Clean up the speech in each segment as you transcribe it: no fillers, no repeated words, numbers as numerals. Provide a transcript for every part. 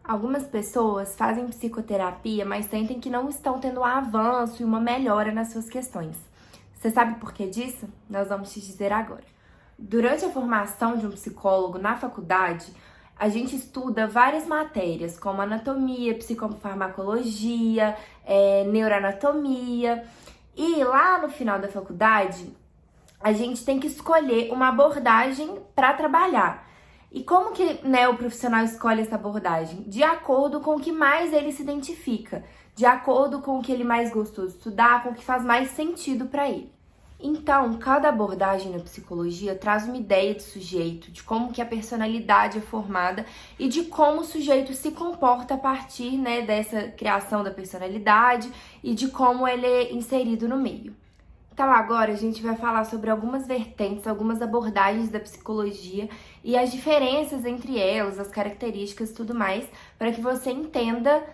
Algumas pessoas fazem psicoterapia, mas sentem que não estão tendo um avanço e uma melhora nas suas questões. Você sabe por que disso? Nós vamos te dizer agora. Durante a formação de um psicólogo na faculdade, a gente estuda várias matérias, como anatomia, psicofarmacologia, neuroanatomia. E lá no final da faculdade, a gente tem que escolher uma abordagem para trabalhar. E como que, o profissional escolhe essa abordagem? De acordo com o que mais ele se identifica, de acordo com o que ele mais gostou de estudar, com o que faz mais sentido para ele. Então, cada abordagem na psicologia traz uma ideia de sujeito, de como que a personalidade é formada e de como o sujeito se comporta a partir, dessa criação da personalidade e de como ele é inserido no meio. Então agora a gente vai falar sobre algumas vertentes, algumas abordagens da psicologia e as diferenças entre elas, as características e tudo mais, para que você entenda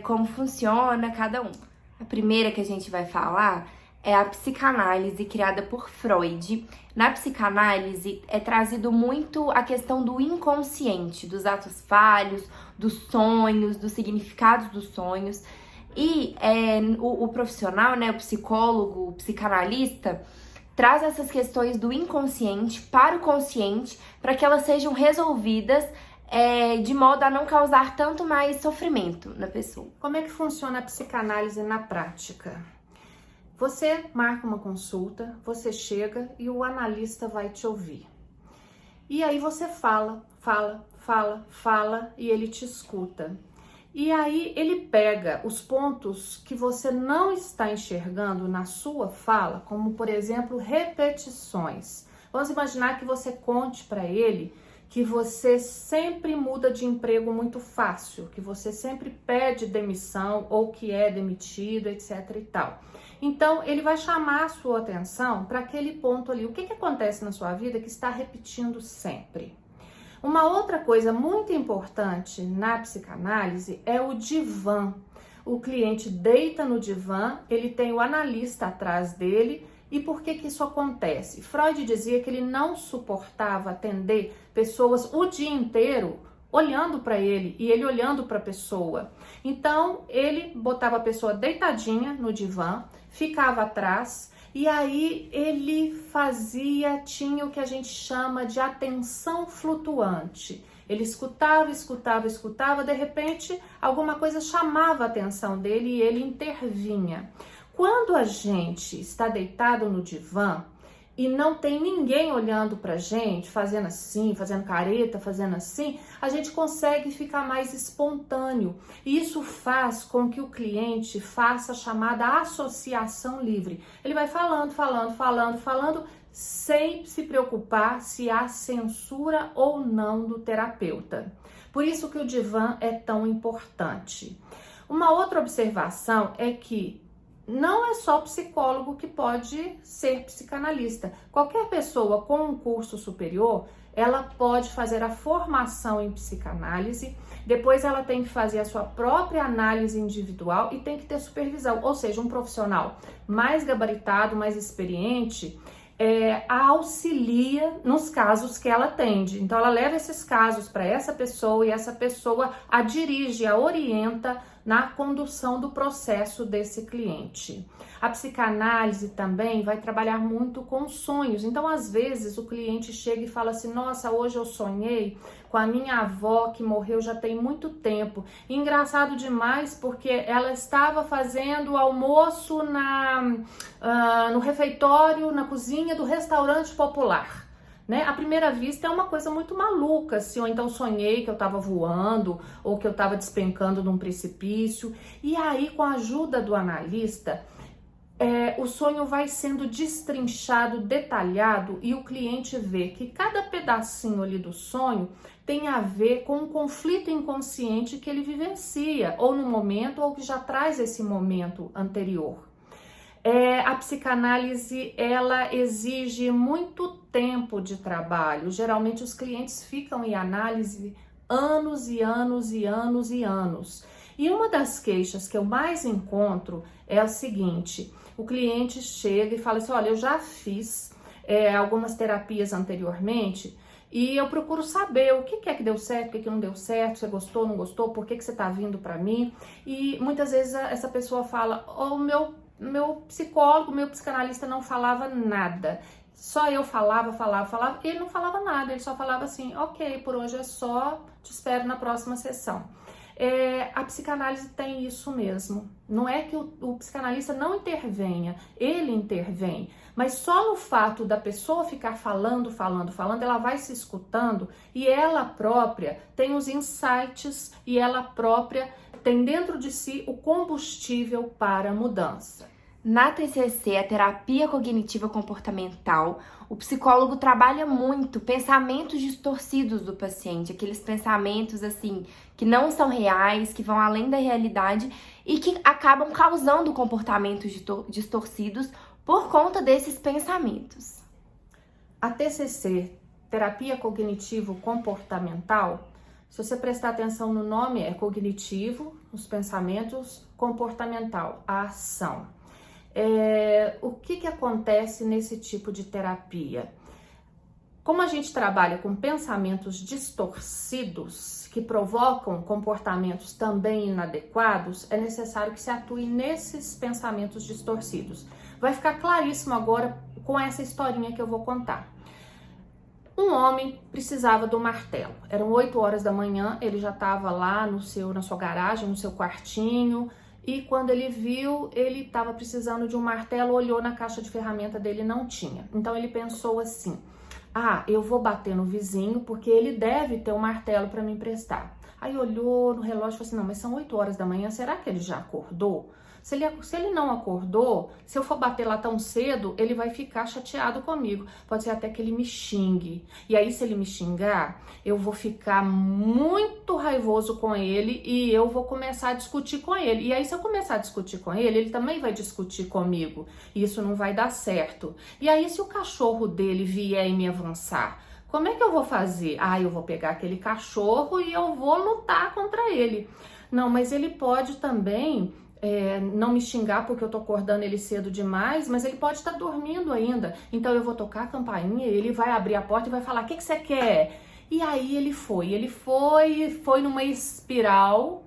como funciona cada um. A primeira que a gente vai falar é a psicanálise criada por Freud. Na psicanálise é trazido muito a questão do inconsciente, dos atos falhos, dos sonhos, dos significados dos sonhos. E o profissional, o psicólogo, o psicanalista, traz essas questões do inconsciente para o consciente para que elas sejam resolvidas de modo a não causar tanto mais sofrimento na pessoa. Como é que funciona a psicanálise na prática? Você marca uma consulta, você chega e o analista vai te ouvir. E aí você fala e ele te escuta. E aí ele pega os pontos que você não está enxergando na sua fala, como por exemplo repetições. Vamos imaginar que você conte para ele que você sempre muda de emprego muito fácil, que você sempre pede demissão ou que é demitido, etc e tal. Então ele vai chamar a sua atenção para aquele ponto ali. O que acontece na sua vida que está repetindo sempre? Uma outra coisa muito importante na psicanálise é o divã. O cliente deita no divã, ele tem o analista atrás dele. E por que isso acontece? Freud dizia que ele não suportava atender pessoas o dia inteiro olhando para ele e ele olhando para a pessoa. Então ele botava a pessoa deitadinha no divã, ficava atrás. E aí ele tinha o que a gente chama de atenção flutuante. Ele escutava, de repente alguma coisa chamava a atenção dele e ele intervinha. Quando a gente está deitado no divã e não tem ninguém olhando pra gente, fazendo assim, fazendo careta, fazendo assim, a gente consegue ficar mais espontâneo. E isso faz com que o cliente faça a chamada associação livre. Ele vai falando, sem se preocupar se há censura ou não do terapeuta. Por isso que o divã é tão importante. Uma outra observação é que não é só psicólogo que pode ser psicanalista. Qualquer pessoa com um curso superior, ela pode fazer a formação em psicanálise, depois ela tem que fazer a sua própria análise individual e tem que ter supervisão, ou seja, um profissional mais gabaritado, mais experiente, a auxilia nos casos que ela atende. Então ela leva esses casos para essa pessoa e essa pessoa a dirige, a orienta na condução do processo desse cliente. A psicanálise também vai trabalhar muito com sonhos. Então, às vezes, o cliente chega e fala assim: nossa, hoje eu sonhei com a minha avó que morreu já tem muito tempo. E engraçado demais porque ela estava fazendo almoço no refeitório, na cozinha do restaurante popular. À primeira vista é uma coisa muito maluca, assim, ou então sonhei que eu estava voando, ou que eu estava despencando num precipício. E aí, com a ajuda do analista, o sonho vai sendo destrinchado, detalhado, e o cliente vê que cada pedacinho ali do sonho tem a ver com um conflito inconsciente que ele vivencia, ou no momento, ou que já traz esse momento anterior. A psicanálise, ela exige muito tempo de trabalho. Geralmente os clientes ficam em análise anos e anos e anos e anos. E uma das queixas que eu mais encontro é a seguinte: o cliente chega e fala assim: olha, eu já fiz algumas terapias anteriormente E eu procuro saber o que é que deu certo, o que não deu certo, você gostou, não gostou, por que você tá vindo pra mim. E muitas vezes essa pessoa fala, o meu psicólogo, meu psicanalista não falava nada. Só eu falava, e ele não falava nada, ele só falava assim, ok, por hoje é só, te espero na próxima sessão. A psicanálise tem isso mesmo. Não é que o psicanalista não intervenha, ele intervém. Mas só no fato da pessoa ficar falando, ela vai se escutando e ela própria tem os insights e ela própria tem dentro de si o combustível para a mudança. Na TCC, a terapia cognitiva comportamental, o psicólogo trabalha muito pensamentos distorcidos do paciente, aqueles pensamentos assim que não são reais, que vão além da realidade e que acabam causando comportamentos distorcidos por conta desses pensamentos. A TCC, terapia cognitivo comportamental, se você prestar atenção no nome, é cognitivo, os pensamentos, comportamental, a ação. O que acontece nesse tipo de terapia? Como a gente trabalha com pensamentos distorcidos que provocam comportamentos também inadequados, é necessário que se atue nesses pensamentos distorcidos. Vai ficar claríssimo agora com essa historinha que eu vou contar. Um homem precisava do martelo. Eram 8 horas da manhã, ele já estava lá na sua garagem, no seu quartinho. E quando ele viu, ele estava precisando de um martelo, olhou na caixa de ferramenta dele e não tinha. Então ele pensou assim, eu vou bater no vizinho porque ele deve ter um martelo para me emprestar. Aí olhou no relógio e falou assim, não, mas são 8 horas da manhã, será que ele já acordou? Se ele não acordou, se eu for bater lá tão cedo, ele vai ficar chateado comigo. Pode ser até que ele me xingue. E aí, se ele me xingar, eu vou ficar muito raivoso com ele e eu vou começar a discutir com ele. E aí, se eu começar a discutir com ele, ele também vai discutir comigo. E isso não vai dar certo. E aí, se o cachorro dele vier e me avançar, como é que eu vou fazer? Eu vou pegar aquele cachorro e eu vou lutar contra ele. Não, mas ele pode também... não me xingar porque eu tô acordando ele cedo demais, mas ele pode estar dormindo ainda. Então eu vou tocar a campainha, ele vai abrir a porta e vai falar, o que você quer? E aí ele foi numa espiral,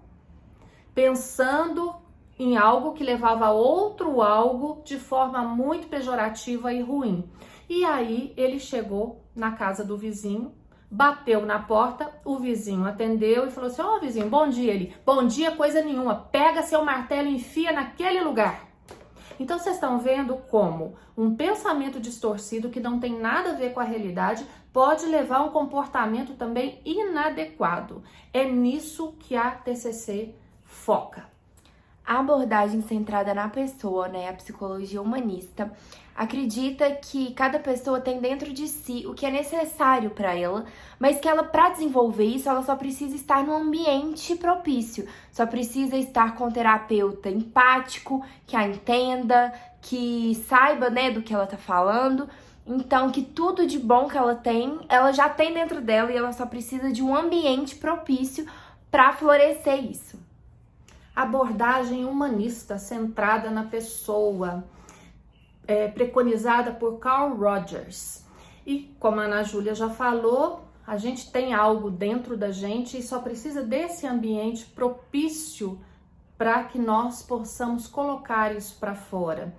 pensando em algo que levava a outro algo de forma muito pejorativa e ruim. E aí ele chegou na casa do vizinho, bateu na porta, o vizinho atendeu e falou assim, vizinho, bom dia. Ele, bom dia coisa nenhuma, pega seu martelo e enfia naquele lugar. Então vocês estão vendo como um pensamento distorcido que não tem nada a ver com a realidade pode levar a um comportamento também inadequado. É nisso que a TCC foca. A abordagem centrada na pessoa, a psicologia humanista, acredita que cada pessoa tem dentro de si o que é necessário para ela, mas que ela, para desenvolver isso, ela só precisa estar num ambiente propício, só precisa estar com um terapeuta empático, que a entenda, que saiba, do que ela tá falando. Então, que tudo de bom que ela já tem dentro dela e ela só precisa de um ambiente propício para florescer isso. Abordagem humanista centrada na pessoa, preconizada por Carl Rogers. E como a Ana Júlia já falou, a gente tem algo dentro da gente e só precisa desse ambiente propício para que nós possamos colocar isso para fora.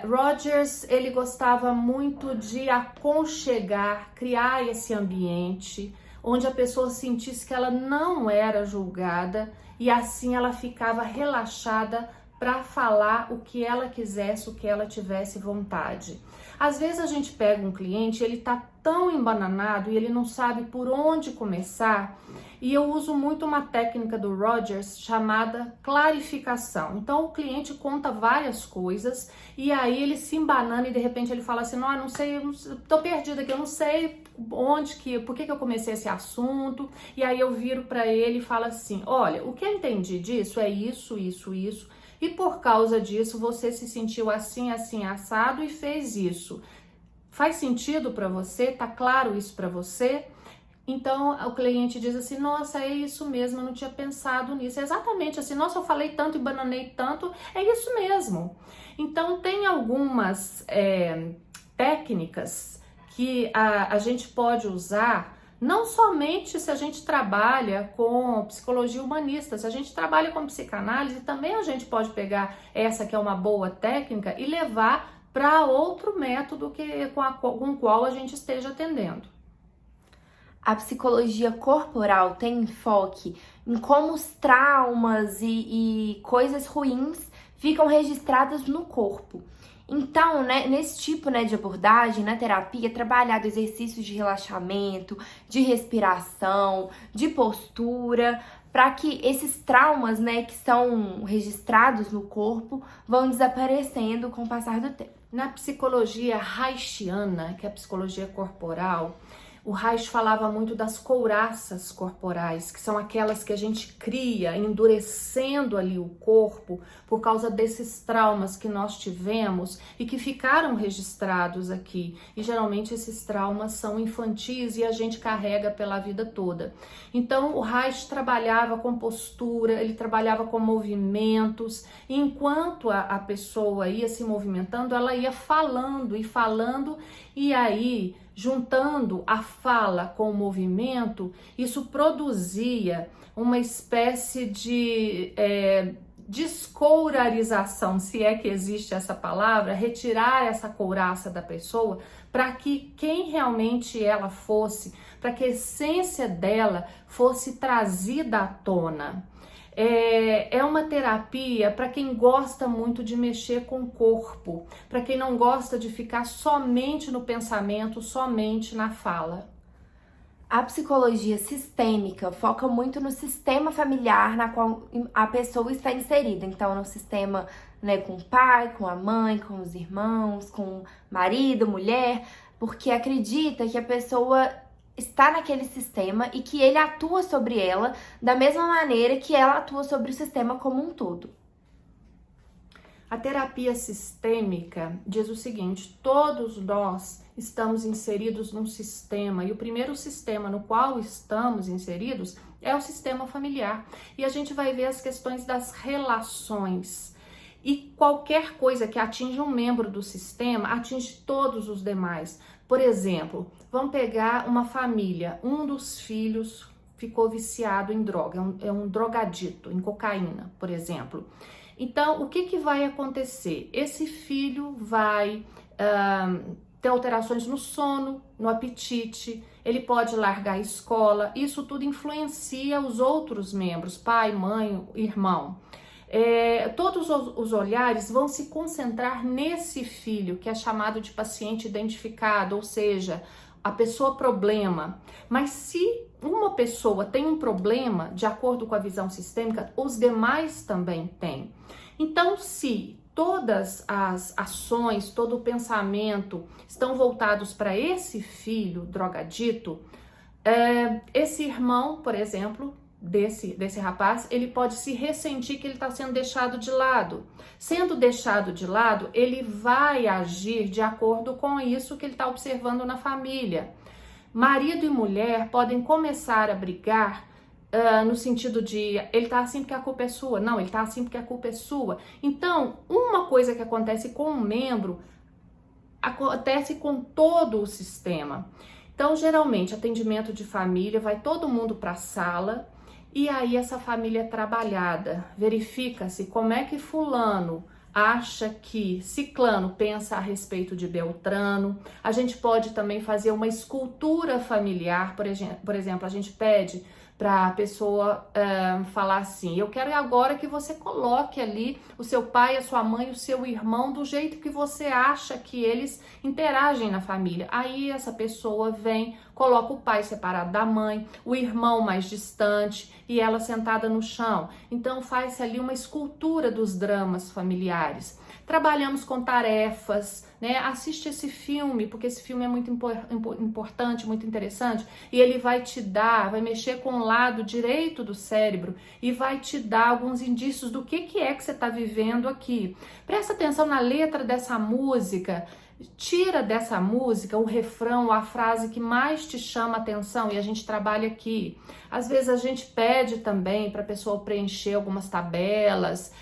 Rogers, ele gostava muito de aconchegar, criar esse ambiente onde a pessoa sentisse que ela não era julgada e assim ela ficava relaxada para falar o que ela quisesse, o que ela tivesse vontade. Às vezes a gente pega um cliente, ele tá tão embananado e ele não sabe por onde começar, e eu uso muito uma técnica do Rogers chamada clarificação. Então o cliente conta várias coisas e aí ele se embanana e de repente ele fala assim, não sei, tô perdida aqui, eu não sei por que eu comecei esse assunto. E aí eu viro para ele e falo assim, olha, o que eu entendi disso é isso, e por causa disso você se sentiu assim, assim, assado e fez isso. Faz sentido para você? Tá claro isso para você? Então o cliente diz assim, nossa, é isso mesmo, eu não tinha pensado nisso. É exatamente assim, nossa, eu falei tanto e bananei tanto, é isso mesmo. Então tem algumas técnicas que a gente pode usar não somente se a gente trabalha com psicologia humanista, se a gente trabalha com psicanálise, também a gente pode pegar essa que é uma boa técnica e levar para outro método com o qual a gente esteja atendendo. A psicologia corporal tem enfoque em como os traumas e coisas ruins ficam registradas no corpo. Então, né, nesse tipo, né, de abordagem, na terapia, é trabalhado exercícios de relaxamento, de respiração, de postura, para que esses traumas, né, que são registrados no corpo vão desaparecendo com o passar do tempo. Na psicologia reichiana, que é a psicologia corporal, o Reich falava muito das couraças corporais, que são aquelas que a gente cria, endurecendo ali o corpo por causa desses traumas que nós tivemos e que ficaram registrados aqui. E geralmente esses traumas são infantis e a gente carrega pela vida toda. Então o Reich trabalhava com postura, ele trabalhava com movimentos, e enquanto a pessoa ia se movimentando, ela ia falando, e aí juntando a fala com o movimento, isso produzia uma espécie de descourarização, se é que existe essa palavra, retirar essa couraça da pessoa para que quem realmente ela fosse, para que a essência dela fosse trazida à tona. É uma terapia para quem gosta muito de mexer com o corpo, para quem não gosta de ficar somente no pensamento, somente na fala. A psicologia sistêmica foca muito no sistema familiar na qual a pessoa está inserida. Então, no sistema, né, com o pai, com a mãe, com os irmãos, com o marido, mulher, porque acredita que a pessoa está naquele sistema e que ele atua sobre ela da mesma maneira que ela atua sobre o sistema como um todo. A terapia sistêmica diz o seguinte: todos nós estamos inseridos num sistema, e o primeiro sistema no qual estamos inseridos é o sistema familiar. E a gente vai ver as questões das relações. E qualquer coisa que atinge um membro do sistema atinge todos os demais. Por exemplo, vamos pegar uma família, um dos filhos ficou viciado em droga, é um drogadito, em cocaína, por exemplo. Então, o que vai acontecer? Esse filho vai ter alterações no sono, no apetite, ele pode largar a escola, isso tudo influencia os outros membros, pai, mãe, irmão. Todos os olhares vão se concentrar nesse filho, que é chamado de paciente identificado, ou seja, a pessoa problema. Mas se uma pessoa tem um problema, de acordo com a visão sistêmica, os demais também têm. Então, se todas as ações, todo o pensamento estão voltados para esse filho drogadito, esse irmão, por exemplo, desse rapaz, ele pode se ressentir que ele está sendo deixado de lado. Sendo deixado de lado, ele vai agir de acordo com isso que ele está observando na família. Marido e mulher podem começar a brigar no sentido de ele tá assim porque a culpa é sua. Não, ele tá assim porque a culpa é sua. Então, uma coisa que acontece com um membro acontece com todo o sistema. Então, geralmente, atendimento de família, vai todo mundo para a sala e aí essa família é trabalhada. Verifica-se como é que fulano acha que ciclano pensa a respeito de Beltrano. A gente pode também fazer uma escultura familiar, por exemplo, a gente pede para a pessoa falar assim: eu quero agora que você coloque ali o seu pai, a sua mãe, o seu irmão do jeito que você acha que eles interagem na família. Aí essa pessoa vem, coloca o pai separado da mãe, o irmão mais distante e ela sentada no chão. Então faz-se ali uma escultura dos dramas familiares. Trabalhamos com tarefas, né? Assiste esse filme, porque esse filme é muito importante, muito interessante, e ele vai te dar, vai mexer com o lado direito do cérebro e vai te dar alguns indícios do que é que você está vivendo aqui. Presta atenção na letra dessa música, Tira dessa música o refrão, a frase que mais te chama a atenção e a gente trabalha aqui. Às vezes a gente pede também para a pessoa preencher algumas tabelas.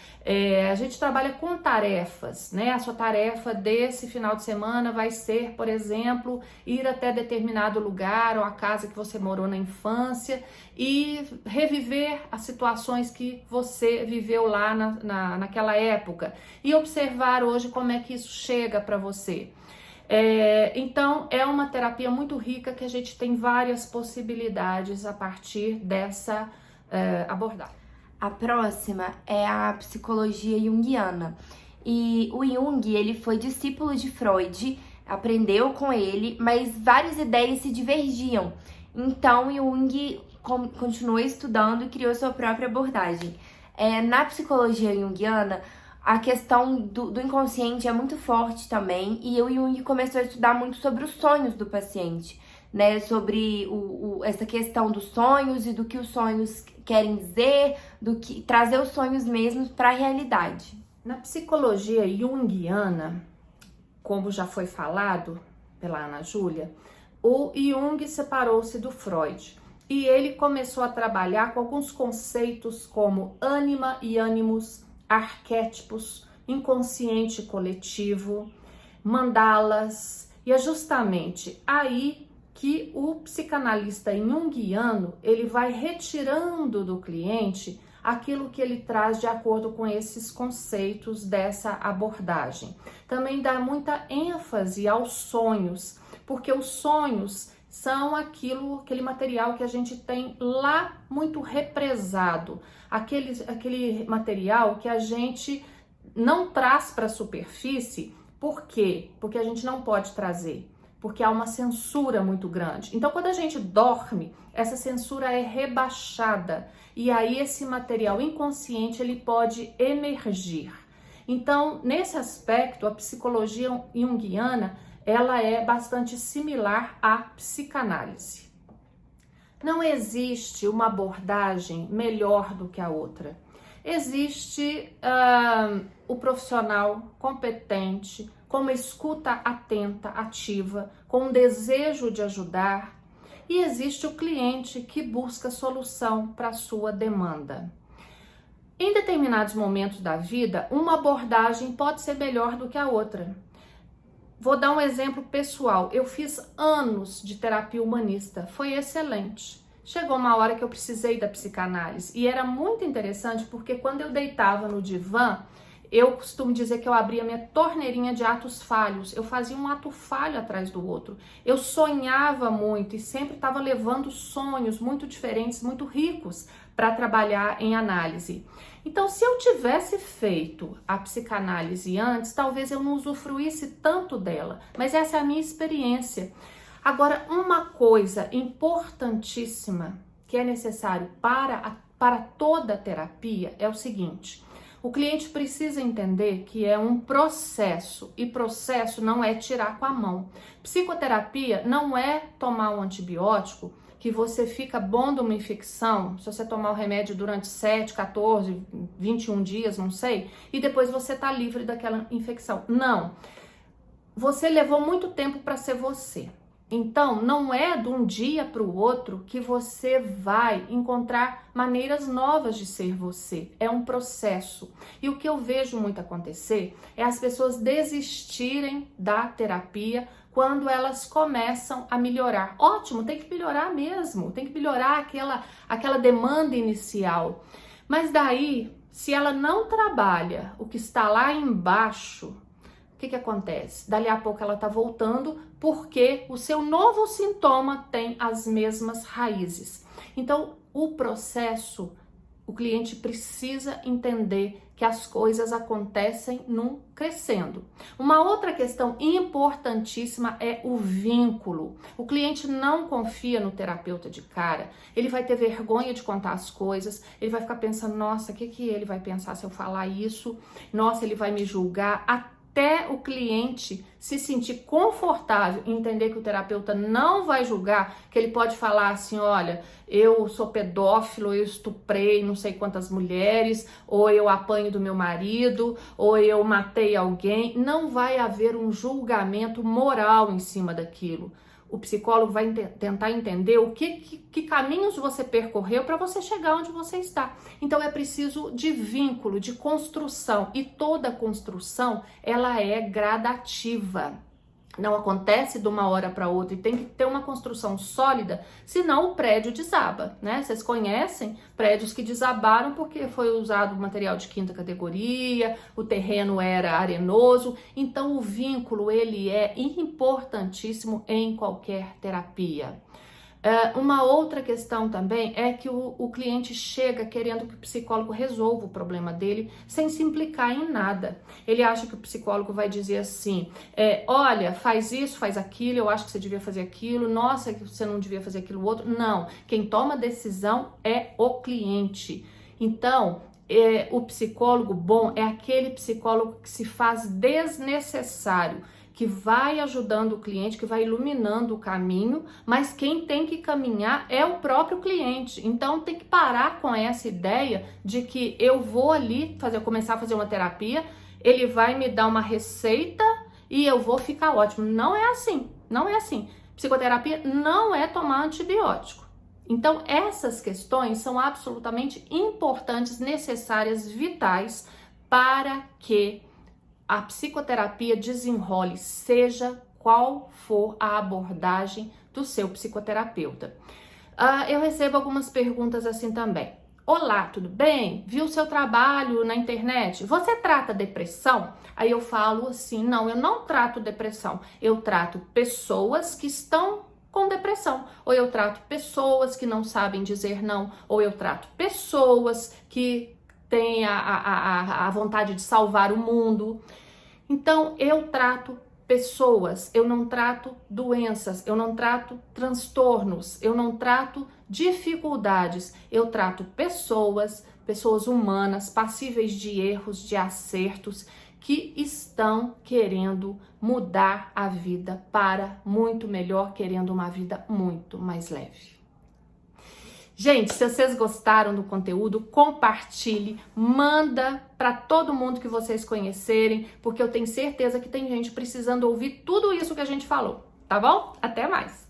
A gente trabalha com tarefas, né? A sua tarefa desse final de semana vai ser, por exemplo, ir até determinado lugar ou a casa que você morou na infância e reviver as situações que você viveu lá naquela época e observar hoje como é que isso chega para você. Então, é uma terapia muito rica que a gente tem várias possibilidades a partir dessa abordagem. A próxima é a psicologia junguiana. E o Jung, ele foi discípulo de Freud, aprendeu com ele, mas várias ideias se divergiam. Então, Jung continuou estudando e criou sua própria abordagem. Na psicologia junguiana, a questão do inconsciente é muito forte também, e o Jung começou a estudar muito sobre os sonhos do paciente, né? Sobre essa questão dos sonhos e do que os sonhos querem dizer, do que trazer os sonhos mesmos para a realidade. Na psicologia junguiana, como já foi falado pela Ana Júlia, o Jung separou-se do Freud e ele começou a trabalhar com alguns conceitos como ânima e ânimos, arquétipos, inconsciente coletivo, mandalas, e é justamente aí que o psicanalista junguiano, ele vai retirando do cliente aquilo que ele traz de acordo com esses conceitos dessa abordagem. Também dá muita ênfase aos sonhos, porque os sonhos são aquele material que a gente tem lá muito represado, aquele material que a gente não traz para a superfície. Por quê? Porque a gente não pode trazer, porque há uma censura muito grande. Então, quando a gente dorme, essa censura é rebaixada e aí esse material inconsciente ele pode emergir. Então, nesse aspecto, a psicologia junguiana ela é bastante similar à psicanálise. Não existe uma abordagem melhor do que a outra. Existe o profissional competente, com uma escuta atenta, ativa, com um desejo de ajudar, e existe o cliente que busca solução para a sua demanda. Em determinados momentos da vida, uma abordagem pode ser melhor do que a outra. Vou dar um exemplo pessoal. Eu fiz anos de terapia humanista, foi excelente. Chegou uma hora que eu precisei da psicanálise e era muito interessante porque quando eu deitava no divã, eu costumo dizer que eu abria minha torneirinha de atos falhos. Eu fazia um ato falho atrás do outro. Eu sonhava muito e sempre estava levando sonhos muito diferentes, muito ricos para trabalhar em análise. Então, se eu tivesse feito a psicanálise antes, talvez eu não usufruísse tanto dela. Mas essa é a minha experiência. Agora, uma coisa importantíssima que é necessário para toda a terapia é o seguinte: o cliente precisa entender que é um processo e processo não é tirar com a mão. Psicoterapia não é tomar um antibiótico que você fica bom de uma infecção, se você tomar o remédio durante 7, 14, 21 dias, não sei, e depois você tá livre daquela infecção. Não. Você levou muito tempo para ser você. Então, não é de um dia para o outro que você vai encontrar maneiras novas de ser você. É um processo. E o que eu vejo muito acontecer é as pessoas desistirem da terapia quando elas começam a melhorar. Ótimo, tem que melhorar mesmo. Tem que melhorar aquela demanda inicial. Mas daí, se ela não trabalha o que está lá embaixo, o que acontece? Dali a pouco ela está voltando porque o seu novo sintoma tem as mesmas raízes. Então, o processo, o cliente precisa entender que as coisas acontecem num crescendo. Uma outra questão importantíssima é o vínculo. O cliente não confia no terapeuta de cara, ele vai ter vergonha de contar as coisas, ele vai ficar pensando, nossa, o que ele vai pensar se eu falar isso? Nossa, ele vai me julgar. até o cliente se sentir confortável, entender que o terapeuta não vai julgar, que ele pode falar assim, olha, eu sou pedófilo, eu estuprei não sei quantas mulheres, ou eu apanho do meu marido, ou eu matei alguém. Não vai haver um julgamento moral em cima daquilo. O psicólogo vai tentar entender que caminhos você percorreu para você chegar onde você está. Então é preciso de vínculo, de construção. E toda construção, ela é gradativa. Não acontece de uma hora para outra e tem que ter uma construção sólida, senão o prédio desaba, né? Vocês conhecem prédios que desabaram porque foi usado material de quinta categoria, o terreno era arenoso. Então o vínculo, ele é importantíssimo em qualquer terapia. Uma outra questão também é que o cliente chega querendo que o psicólogo resolva o problema dele sem se implicar em nada. Ele acha que o psicólogo vai dizer assim, olha, faz isso, faz aquilo, eu acho que você devia fazer aquilo, nossa, que você não devia fazer aquilo outro. Não, quem toma a decisão é o cliente. Então, o psicólogo bom é aquele psicólogo que se faz desnecessário, que vai ajudando o cliente, que vai iluminando o caminho, mas quem tem que caminhar é o próprio cliente. Então tem que parar com essa ideia de que eu vou ali começar a fazer uma terapia, ele vai me dar uma receita e eu vou ficar ótimo. Não é assim, não é assim. Psicoterapia não é tomar antibiótico. Então essas questões são absolutamente importantes, necessárias, vitais para que a psicoterapia desenrole, seja qual for a abordagem do seu psicoterapeuta. Eu recebo algumas perguntas assim também. Olá, tudo bem? Vi o seu trabalho na internet. Você trata depressão? Aí eu falo assim, não, eu não trato depressão. Eu trato pessoas que estão com depressão. Ou eu trato pessoas que não sabem dizer não. Ou eu trato pessoas que têm a vontade de salvar o mundo. Então, eu trato pessoas, eu não trato doenças, eu não trato transtornos, eu não trato dificuldades, eu trato pessoas humanas, passíveis de erros, de acertos, que estão querendo mudar a vida para muito melhor, querendo uma vida muito mais leve. Gente, se vocês gostaram do conteúdo, compartilhe, manda para todo mundo que vocês conhecerem, porque eu tenho certeza que tem gente precisando ouvir tudo isso que a gente falou, tá bom? Até mais!